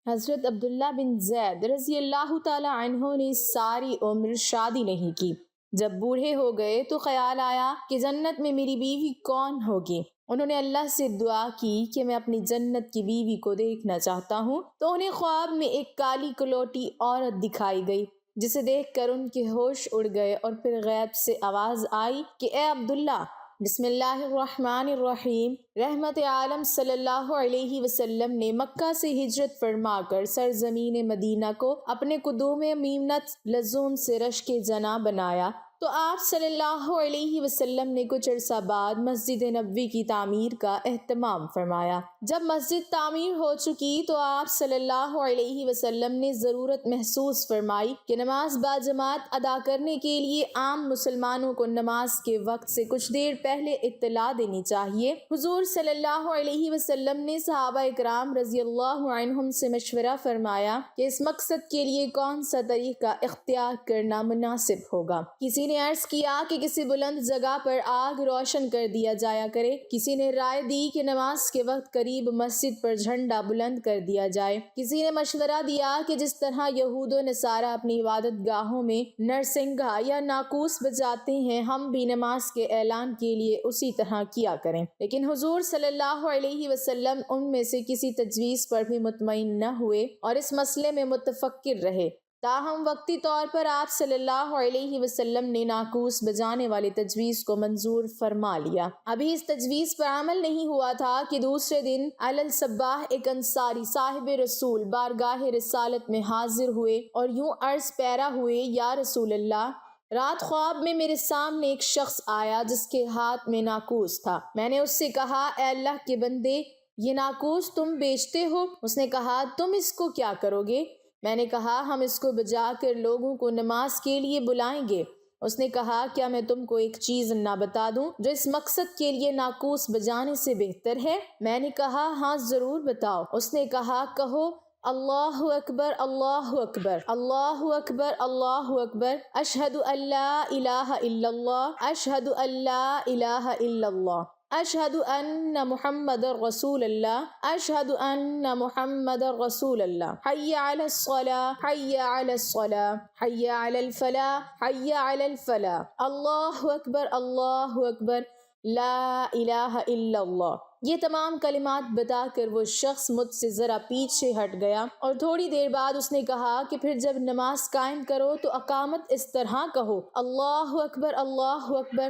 حضرت عبداللہ بن زید رضی اللہ تعالی عنہ نے ساری عمر شادی نہیں کی۔ جب بوڑھے ہو گئے تو خیال آیا کہ جنت میں میری بیوی کون ہوگی۔ انہوں نے اللہ سے دعا کی کہ میں اپنی جنت کی بیوی کو دیکھنا چاہتا ہوں، تو انہیں خواب میں ایک کالی کلوٹی عورت دکھائی گئی، جسے دیکھ کر ان کے ہوش اڑ گئے، اور پھر غیب سے آواز آئی کہ اے عبداللہ، بسم اللہ الرحمن الرحیم۔ رحمت عالم صلی اللہ علیہ وسلم نے مکہ سے ہجرت فرما کر سرزمین مدینہ کو اپنے قدوم میمنت لزوم سے رشک جناح بنایا، تو آپ صلی اللہ علیہ وسلم نے کچھ عرصہ بعد مسجد نبوی کی تعمیر کا اہتمام فرمایا۔ جب مسجد تعمیر ہو چکی تو آپ صلی اللہ علیہ وسلم نے ضرورت محسوس فرمائی کہ نماز باجماعت ادا کرنے کے لیے عام مسلمانوں کو نماز کے وقت سے کچھ دیر پہلے اطلاع دینی چاہیے۔ حضور صلی اللہ علیہ وسلم نے صحابہ اکرام رضی اللہ عنہم سے مشورہ فرمایا کہ اس مقصد کے لیے کون سا طریقہ اختیار کرنا مناسب ہوگا۔ کسی نے عرض کیا کہ کسی بلند جگہ پر آگ روشن کر دیا جایا کرے، کسی نے رائے دی کہ نماز کے وقت قریب مسجد پر جھنڈا بلند کر دیا جائے، کسی نے مشورہ دیا کہ جس طرح یہود و نصارہ اپنی عبادت گاہوں میں نرسنگھا یا ناقوس بجاتے ہیں، ہم بھی نماز کے اعلان کے لیے اسی طرح کیا کریں۔ لیکن حضور صلی اللہ علیہ وسلم ان میں سے کسی تجویز پر بھی مطمئن نہ ہوئے اور اس مسئلے میں متفکر رہے، تاہم وقتی طور پر آپ صلی اللہ علیہ وسلم نے ناقوس بجانے والی تجویز کو منظور فرما لیا۔ ابھی اس تجویز پر عمل نہیں ہوا تھا کہ دوسرے دن علی الصباح ایک انصاری صاحب رسول بارگاہ رسالت میں حاضر ہوئے اور یوں عرض پیرا ہوئے، یا رسول اللہ، رات خواب میں میرے سامنے ایک شخص آیا جس کے ہاتھ میں ناقوس تھا۔ میں نے اس سے کہا، اے اللہ کے بندے، یہ ناقوس تم بیچتے ہو؟ اس نے کہا، تم اس کو کیا کرو گے؟ میں نے کہا، ہم اس کو بجا کر لوگوں کو نماز کے لیے بلائیں گے۔ اس نے کہا، کیا میں تم کو ایک چیز نہ بتا دوں جو اس مقصد کے لیے ناقوس بجانے سے بہتر ہے؟ میں نے کہا، ہاں ضرور بتاؤ۔ اس نے کہا، کہو، اللہ اکبر اللہ اکبر اللہ اکبر اللہ اکبر، اشہد ان لا الہ الا اللہ اشہد ان لا الہ الا اللہ اشہد ان محمد رسول اللہ اشہد ان محمد رسول اللہ، حی علی الصلاۃ حی علی الصلاۃ حی علی الفلاح حی علی الفلاح، اللہ اکبر اللہ اکبر، لا الہ الا اللہ۔ یہ تمام کلمات بتا کر وہ شخص مجھ سے ذرا پیچھے ہٹ گیا، اور تھوڑی دیر بعد اس نے کہا کہ پھر جب نماز قائم کرو تو اقامت اس طرح کہو، اللہ اکبر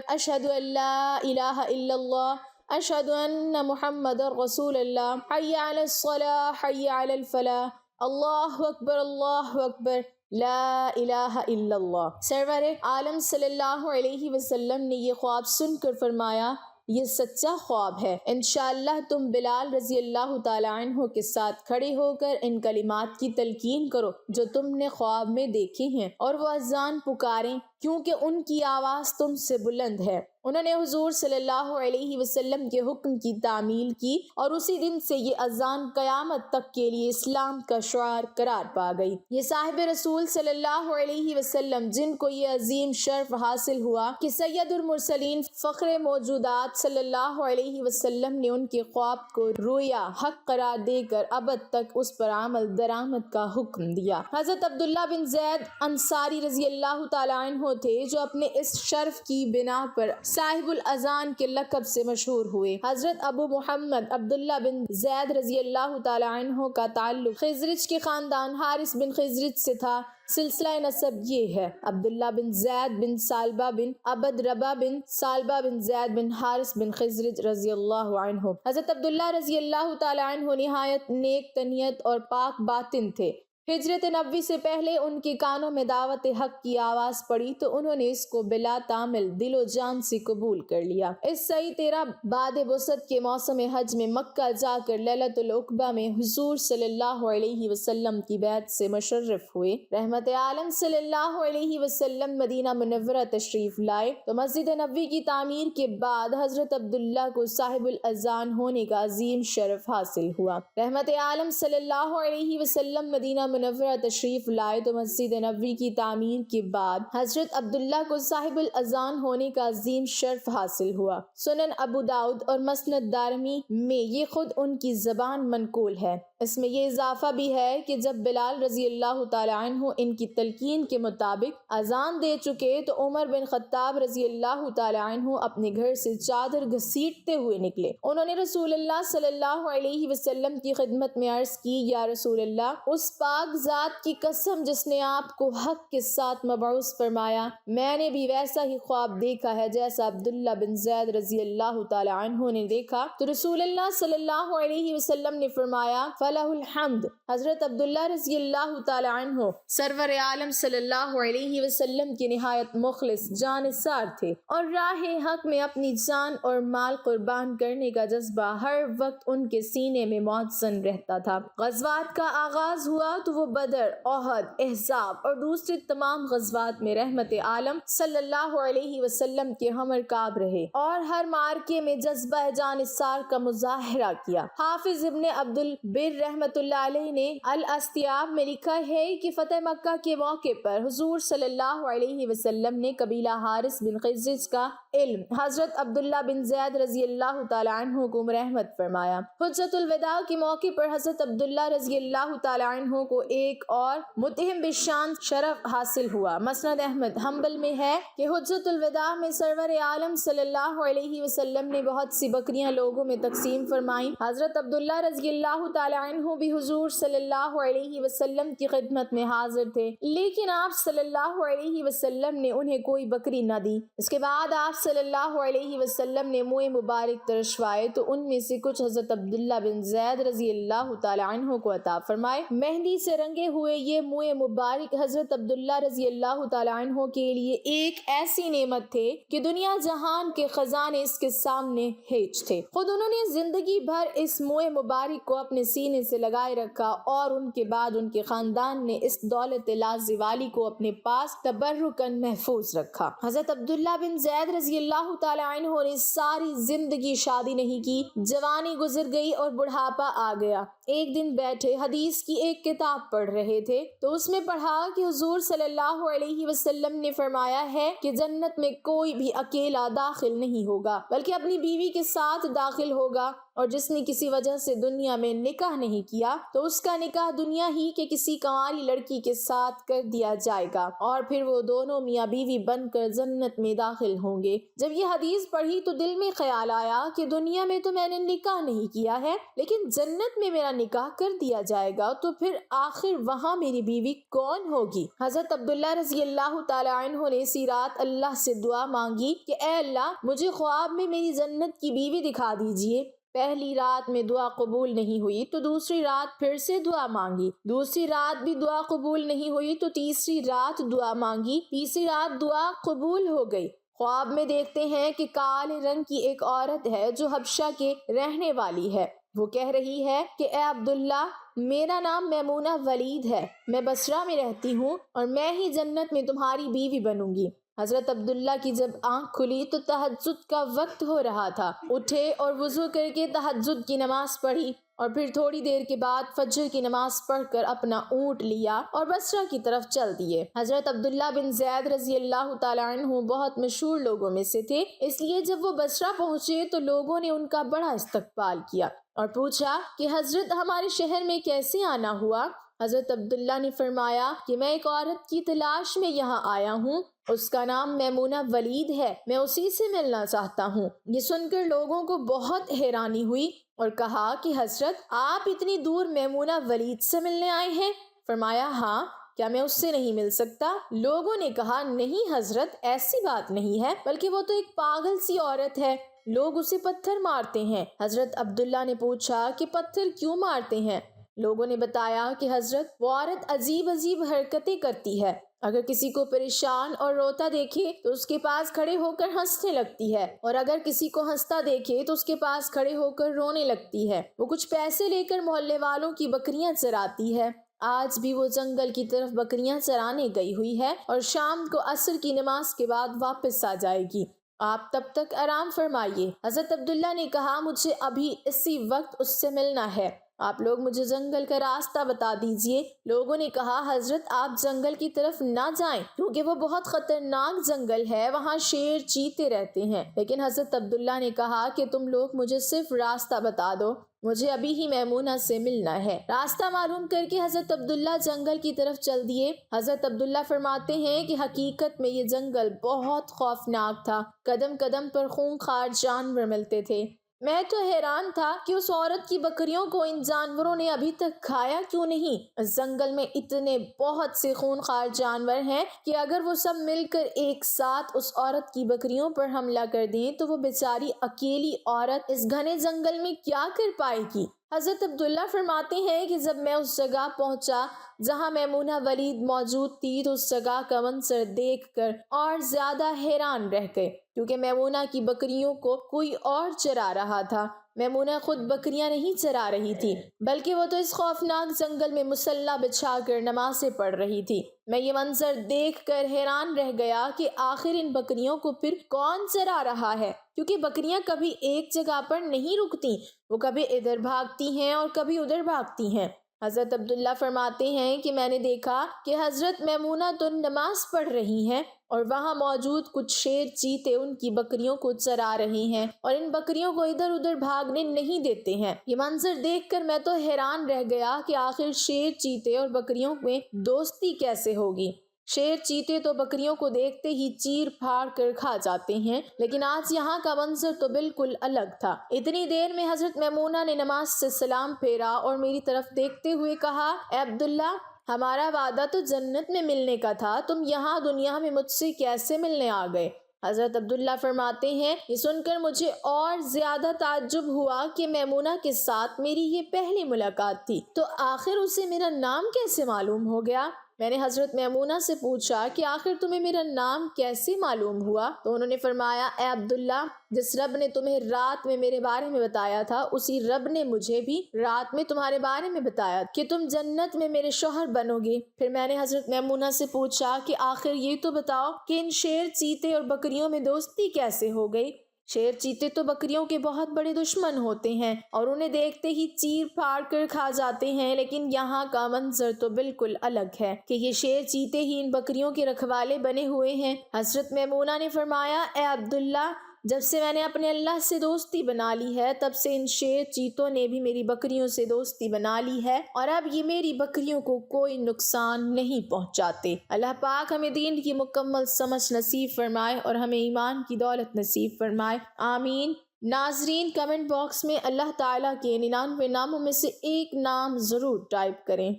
اشہد ان لا الہ الا اللہ اشہد ان محمد رسول اللہ، حی علی الصلاۃ حی علی الفلاح، اللہ اکبر لا الہ الا اللہ۔ سرور عالم صلی اللہ علیہ وسلم نے یہ خواب سن کر فرمایا، یہ سچا خواب ہے۔ انشاءاللہ تم بلال رضی اللہ تعالیٰ عنہ کے ساتھ کھڑے ہو کر ان کلمات کی تلقین کرو جو تم نے خواب میں دیکھے ہیں، اور وہ اذان پکاریں کیونکہ ان کی آواز تم سے بلند ہے۔ انہوں نے حضور صلی اللہ علیہ وسلم کے حکم کی تعمیل کی، اور اسی دن سے یہ اذان قیامت تک کے لیے اسلام کا شعار قرار پا گئی۔ یہ صاحب رسول صلی اللہ علیہ وسلم جن کو یہ عظیم شرف حاصل ہوا کہ سید المرسلین فخر موجودات صلی اللہ علیہ وسلم نے ان کے خواب کو رویا حق قرار دے کر ابد تک اس پر عمل درآمد کا حکم دیا۔ حضرت عبداللہ بن زید انصاری رضی اللہ تعالیٰ عنہ تھے جو اپنے اس شرف کی بنا پر صاحب الاذان کے لقب سے مشہور ہوئے۔ حضرت ابو محمد عبداللہ بن زید رضی اللہ تعالیٰ عنہ کا تعلق خزرج کے خاندان حارث بن خزرج سے تھا۔ سلسلہ نسب یہ ہے: عبداللہ بن زید بن سالبہ بن عبد ربہ بن سالبہ بن زید بن حارث بن خزرج رضی اللہ عنہ۔ حضرت عبداللہ رضی اللہ تعالیٰ عنہ نہایت نیک طنیت اور پاک باطن تھے۔ ہجرت نبوی سے پہلے ان کے کانوں میں دعوت حق کی آواز پڑی تو انہوں نے اس کو بلا تعمل دل و جان سے قبول کر لیا۔ اس صحیح 13 بعد بعثت کے موسم حج میں مکہ جا کر لیلۃ العقبہ میں حضور صلی اللہ علیہ وسلم کی بیعت سے مشرف ہوئے۔ رحمت عالم صلی اللہ علیہ وسلم مدینہ منورہ تشریف لائے تو مسجد نبوی کی تعمیر کے بعد حضرت عبداللہ کو صاحب الاذان ہونے کا عظیم شرف حاصل ہوا۔ رحمت عالم صلی اللہ علیہ وسلم مدینہ منورہ تشریف لائے تو مسجد نبوی کی تعمیر کے بعد حضرت عبداللہ کو صاحب الاذان ہونے کا عظیم شرف حاصل ہوا۔ سنن ابو داؤد اور مسند دارمی میں یہ خود ان کی زبان منقول ہے۔ اس میں یہ اضافہ بھی ہے کہ جب بلال رضی اللہ تعالیٰ عنہ ان کی تلقین کے مطابق اذان دے چکے تو عمر بن خطاب رضی اللہ تعالیٰ عنہ اپنے گھر سے چادر گھسیٹتے ہوئے نکلے۔ انہوں نے رسول اللہ صلی اللہ علیہ وسلم کی خدمت میں عرض کی، یا رسول اللہ، اس پاک ذات کی قسم جس نے آپ کو حق کے ساتھ مبعوث فرمایا، میں نے بھی ویسا ہی خواب دیکھا ہے جیسا عبداللہ بن زید رضی اللہ تعالیٰ عنہ نے دیکھا۔ تو رسول اللہ صلی اللہ علیہ وسلم نے فرمایا، فلہ الحمد۔ حضرت عبداللہ رضی اللہ تعالیٰ عنہ سرور عالم صلی اللہ علیہ وسلم کی نہایت مخلص جانثار تھے، اور راہ حق میں اپنی جان اور مال قربان کرنے کا جذبہ ہر وقت ان کے سینے میں معتزن رہتا تھا۔ غزوات کا آغاز ہوا تو وہ بدر، احد، احزاب اور دوسرے تمام غزوات میں رحمت عالم صلی اللہ علیہ وسلم کے ہم رکاب رہے اور ہر مارکے میں جذبہ جانثار کا مظاہرہ کیا۔ حافظ ابن عبد البر رحمۃ اللہ علیہ نے الاستیاب میں لکھا ہے کہ فتح مکہ کے موقع پر حضور صلی اللہ علیہ وسلم نے قبیلہ حارث بن خزرج کا علم حضرت عبداللہ بن زید رضی اللہ تعالیٰ عنہ کو رحمت فرمایا۔ حجۃ الوداع کے موقع پر حضرت عبداللہ رضی اللہ تعالیٰ عنہ کو ایک اور متہم بالشان شرف حاصل ہوا۔ مسند احمد حنبل میں ہے کہ حجۃ الوداع میں سرور عالم صلی اللہ علیہ وسلم نے بہت سی بکریاں لوگوں میں تقسیم فرمائیں۔ حضرت عبداللہ رضی اللہ تعالیٰ عنہ بھی حضور صلی اللہ علیہ وسلم کی خدمت میں حاضر تھے، لیکن آپ صلی اللہ علیہ وسلم نے انہیں کوئی بکری نہ دی۔ اس کے بعد آپ صلی اللہ علیہ وسلم نے منہ مبارک ترشوائے تو ان میں سے کچھ حضرت عبداللہ بن زید رضی اللہ تعالیٰ عنہ کو عطا فرمائے۔ مہندی سے رنگے ہوئے یہ منہ مبارک حضرت عبداللہ رضی اللہ تعالیٰ عنہ کے لیے ایک ایسی نعمت تھے کہ دنیا جہان کے خزانے اس کے سامنے ہیچ تھے۔ خود انہوں نے زندگی بھر اس منہ مبارک کو اپنے سینے سے لگائے رکھا اور ان کے بعد ان کے خاندان نے اس دولت لازوالی کو اپنے پاس تبرکن محفوظ رکھا۔ حضرت عبداللہ بن زید رضی اللہ تعالیٰ عنہ نے ساری زندگی شادی نہیں کی، جوانی گزر گئی اور بڑھاپا آ گیا۔ ایک دن بیٹھے حدیث کی ایک کتاب پڑھ رہے تھے تو اس میں پڑھا کہ حضور صلی اللہ علیہ وسلم نے فرمایا ہے کہ جنت میں کوئی بھی اکیلا داخل نہیں ہوگا بلکہ اپنی بیوی کے ساتھ داخل ہوگا، اور جس نے کسی وجہ سے دنیا میں نکاح نہیں کیا تو اس کا نکاح دنیا ہی کے کسی کنواری لڑکی کے ساتھ کر دیا جائے گا، اور پھر وہ دونوں میاں بیوی بن کر جنت میں داخل ہوں گے۔ جب یہ حدیث پڑھی تو دل میں خیال آیا کہ دنیا میں تو میں نے نکاح نہیں کیا ہے، لیکن جنت میں میرا نکاح کر دیا جائے گا تو پھر آخر وہاں میری بیوی کون ہوگی؟ حضرت عبداللہ رضی اللہ تعالیٰ عنہ نے اسی رات اللہ سے دعا مانگی کہ اے اللہ، مجھے خواب میں میری جنت کی بیوی دکھا دیجیے۔ پہلی رات میں دعا قبول نہیں ہوئی تو دوسری رات پھر سے دعا مانگی، دوسری رات بھی دعا قبول نہیں ہوئی تو تیسری رات دعا مانگی، تیسری رات دعا قبول ہو گئی۔ خواب میں دیکھتے ہیں کہ کالے رنگ کی ایک عورت ہے جو حبشہ کے رہنے والی ہے۔ وہ کہہ رہی ہے کہ اے عبداللہ، میرا نام میمونہ ولید ہے، میں بصرہ میں رہتی ہوں اور میں ہی جنت میں تمہاری بیوی بنوں گی۔ حضرت عبداللہ کی جب آنکھ کھلی تو تہجد کا وقت ہو رہا تھا۔ اٹھے اور وضو کر کے تہجد کی نماز پڑھی اور پھر تھوڑی دیر کے بعد فجر کی نماز پڑھ کر اپنا اونٹ لیا اور بصرہ کی طرف چل دیے۔ حضرت عبداللہ بن زید رضی اللہ تعالیٰ عنہ بہت مشہور لوگوں میں سے تھے، اس لیے جب وہ بصرہ پہنچے تو لوگوں نے ان کا بڑا استقبال کیا اور پوچھا کہ حضرت ہمارے شہر میں کیسے آنا ہوا؟ حضرت عبداللہ نے فرمایا کہ میں ایک عورت کی تلاش میں یہاں آیا ہوں، اس کا نام میمونہ ولید ہے، میں اسی سے ملنا چاہتا ہوں۔ یہ سن کر لوگوں کو بہت حیرانی ہوئی اور کہا کہ حضرت آپ اتنی دور میمونہ ولید سے ملنے آئے ہیں؟ فرمایا ہاں، کیا میں اس سے نہیں مل سکتا؟ لوگوں نے کہا نہیں حضرت، ایسی بات نہیں ہے، بلکہ وہ تو ایک پاگل سی عورت ہے، لوگ اسے پتھر مارتے ہیں۔ حضرت عبداللہ نے پوچھا کہ پتھر کیوں مارتے ہیں؟ لوگوں نے بتایا کہ حضرت وہ عورت عجیب عجیب حرکتیں کرتی ہے، اگر کسی کو پریشان اور روتا دیکھے تو اس کے پاس کھڑے ہو کر ہنسنے لگتی ہے، اور اگر کسی کو ہنستا دیکھے تو اس کے پاس کھڑے ہو کر رونے لگتی ہے۔ وہ کچھ پیسے لے کر محلے والوں کی بکریاں چراتی ہے، آج بھی وہ جنگل کی طرف بکریاں چرانے گئی ہوئی ہے اور شام کو عصر کی نماز کے بعد واپس آ جائے گی، آپ تب تک آرام فرمائیے۔ حضرت عبداللہ نے کہا مجھے ابھی اسی وقت اس سے ملنا ہے، آپ لوگ مجھے جنگل کا راستہ بتا دیجئے۔ لوگوں نے کہا حضرت آپ جنگل کی طرف نہ جائیں کیونکہ وہ بہت خطرناک جنگل ہے، وہاں شیر چیتے رہتے ہیں۔ لیکن حضرت عبداللہ نے کہا کہ تم لوگ مجھے صرف راستہ بتا دو، مجھے ابھی ہی میمونہ سے ملنا ہے۔ راستہ معلوم کر کے حضرت عبداللہ جنگل کی طرف چل دیے۔ حضرت عبداللہ فرماتے ہیں کہ حقیقت میں یہ جنگل بہت خوفناک تھا، قدم قدم پر خونخوار جانور ملتے تھے۔ میں تو حیران تھا کہ اس عورت کی بکریوں کو ان جانوروں نے ابھی تک کھایا کیوں نہیں۔ اس جنگل میں اتنے بہت سے خونخوار جانور ہیں کہ اگر وہ سب مل کر ایک ساتھ اس عورت کی بکریوں پر حملہ کر دیں تو وہ بیچاری اکیلی عورت اس گھنے جنگل میں کیا کر پائے گی۔ حضرت عبداللہ فرماتے ہیں کہ جب میں اس جگہ پہنچا جہاں میمونہ ولید موجود تھی تو اس جگہ کا منظر دیکھ کر اور زیادہ حیران رہ گئے، کیونکہ میمونہ کی بکریوں کو کوئی اور چرا رہا تھا۔ میمونہ خود بکریاں نہیں چرا رہی تھی، بلکہ وہ تو اس خوفناک جنگل میں مصلی بچھا کر نمازیں پڑھ رہی تھی۔ میں یہ منظر دیکھ کر حیران رہ گیا کہ آخر ان بکریوں کو پھر کون چرا رہا ہے، کیونکہ بکریاں کبھی ایک جگہ پر نہیں رکتی، وہ کبھی ادھر بھاگتی ہیں اور کبھی ادھر بھاگتی ہیں۔ حضرت عبداللہ فرماتے ہیں کہ میں نے دیکھا کہ حضرت میمونہ تو نماز پڑھ رہی ہیں اور وہاں موجود کچھ شیر چیتے ان کی بکریوں کو چرا رہے ہیں اور ان بکریوں کو ادھر ادھر بھاگنے نہیں دیتے ہیں۔ یہ منظر دیکھ کر میں تو حیران رہ گیا کہ آخر شیر چیتے اور بکریوں میں دوستی کیسے ہوگی۔ شیر چیتے تو بکریوں کو دیکھتے ہی چیر پھاڑ کر کھا جاتے ہیں، لیکن آج یہاں کا منظر تو بالکل الگ تھا۔ اتنی دیر میں حضرت میمونہ نے نماز سے سلام پھیرا اور میری طرف دیکھتے ہوئے کہا، اے عبداللہ، ہمارا وعدہ تو جنت میں ملنے کا تھا، تم یہاں دنیا میں مجھ سے کیسے ملنے آ گئے؟ حضرت عبداللہ فرماتے ہیں، یہ سن کر مجھے اور زیادہ تعجب ہوا کہ میمونہ کے ساتھ میری یہ پہلی ملاقات تھی، تو آخر اسے میرا نام کیسے معلوم ہو گیا؟ میں نے حضرت میمونہ سے پوچھا کہ آخر تمہیں میرا نام کیسے معلوم ہوا؟ تو انہوں نے فرمایا، اے عبداللہ، جس رب نے تمہیں رات میں میرے بارے میں بتایا تھا، اسی رب نے مجھے بھی رات میں تمہارے بارے میں بتایا کہ تم جنت میں میرے شوہر بنو گے۔ پھر میں نے حضرت میمونہ سے پوچھا کہ آخر یہ تو بتاؤ کہ ان شیر چیتے اور بکریوں میں دوستی کیسے ہو گئی؟ شیر چیتے تو بکریوں کے بہت بڑے دشمن ہوتے ہیں اور انہیں دیکھتے ہی چیر پھاڑ کر کھا جاتے ہیں، لیکن یہاں کا منظر تو بالکل الگ ہے کہ یہ شیر چیتے ہی ان بکریوں کے رکھوالے بنے ہوئے ہیں۔ حضرت میمونہ نے فرمایا، اے عبداللہ، جب سے میں نے اپنے اللہ سے دوستی بنا لی ہے تب سے ان شیر چیتوں نے بھی میری بکریوں سے دوستی بنا لی ہے اور اب یہ میری بکریوں کو کوئی نقصان نہیں پہنچاتے۔ اللہ پاک ہمیں دین کی مکمل سمجھ نصیب فرمائے اور ہمیں ایمان کی دولت نصیب فرمائے، آمین۔ ناظرین، کمنٹ باکس میں اللہ تعالیٰ کے 99 ناموں میں سے ایک نام ضرور ٹائپ کریں۔